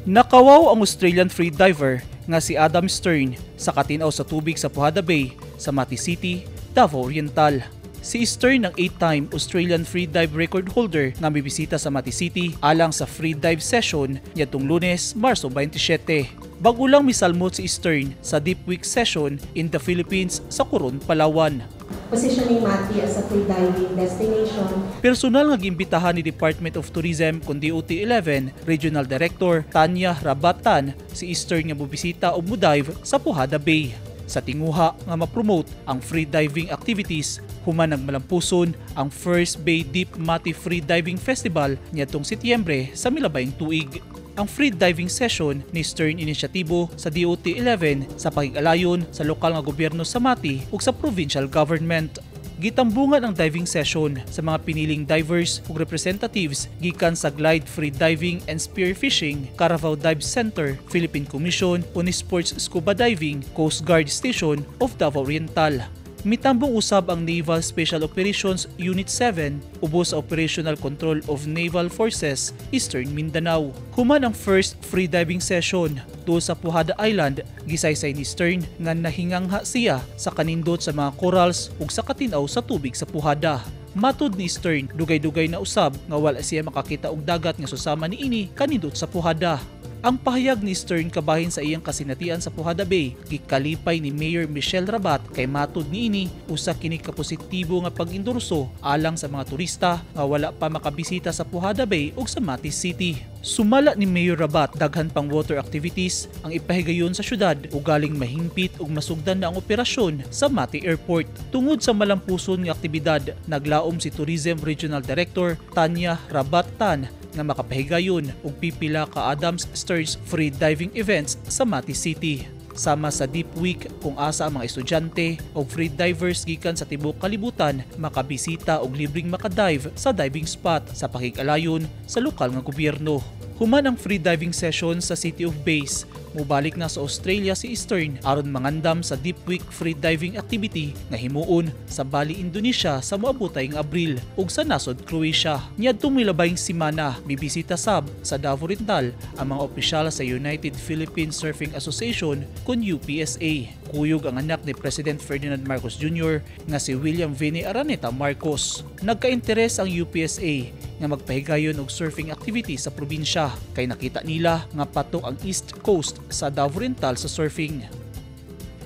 Nakawaw ang Australian freediver nga si Adam Stern sa katinaw sa tubig sa Puhada Bay sa Mati City, Davao Oriental. Si Stern ang 8-time Australian freedive record holder na bibisita sa Mati City alang sa freedive session nitong Lunes, Marso 27. Bago lang misalmot si Stern sa Deep Week session in the Philippines sa Coron, Palawan. Positioning Mati as a freediving destination. Personal nga giimbitahan ni Department of Tourism kung DOT-11 Regional Director Tanya Rabatan si Stern nga mobisita o mudive sa Puhada Bay. Sa tinguha nga ma-promote ang freediving activities, human nagmalampuson ang First Bay Deep Mati Freediving Festival niadtong Setyembre sa milabayng tuig. Ang freediving session ni Stern inisyatibo sa DOT-11 sa pakig-alayon sa lokal nga gobyerno sa Mati ug sa provincial government. Gitambungan ang diving session sa mga piniling divers ug representatives gikan sa Glide Freediving and Spearfishing, Caravaao Dive Center, Philippine Commission on Sports Scuba Diving, Coast Guard Station of Davao Oriental. Mitambong usab ang Naval Special Operations Unit 7 ubos sa Operational Control of Naval Forces, Eastern Mindanao. Human ang first freediving session doon sa Puhada Island, gisaysay ni Stern nga nahingangha siya sa kanindot sa mga corals ug sa katinaw sa tubig sa Puhada. Matud ni Stern, dugay-dugay na usab nga wala siya makakita og dagat nga susama niini kanindot sa Puhada. Ang pahayag ni Stern kabahin sa iyang kasinatian sa Puhada Bay gikalipay ni Mayor Michelle Rabat kay matud niini usa kini ka positibo nga pag-endorso alang sa mga turista nga wala pa makabisita sa Puhada Bay ug sa Mati City. Sumala ni Mayor Rabat daghan pang water activities ang ipahigayon sa syudad ug galing mahimpit ug masugdan na ang operasyon sa Mati Airport. Tungod sa malampuson nga aktibidad, naglaom si Tourism Regional Director Tanya Rabatan nga makapahigayon ug pipila ka Adams Stearns free diving events sa Mati City. Sama sa Deep Week kung asa ang mga estudyante o free divers gikan sa tibuok kalibutan makabisita og libreng makadive sa diving spot sa pakig-alayon sa lokal nga gobyerno. Human ang free diving session sa City of Base, mubalik na sa Australia si Stern aron mangandam sa Deep Week free diving activity nga himuon sa Bali, Indonesia sa moabotay nga Abril ug sa nasod Croatia. Niadtong milabayng semana bibisita sab sa Davao Oriental ang mga opisyal sa United Philippine Surfing Association kun UPSA. Kuyog ang anak ni President Ferdinand Marcos Jr. nga si William Vini Araneta Marcos. Nagka-interes ang UPSA nga magpahigayon og surfing activity sa probinsya kay nakita nila nga patok ang East Coast sa Davao Oriental sa surfing.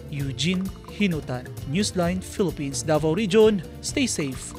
Eugene Hinutan, Newsline Philippines, Davao Region. Stay safe.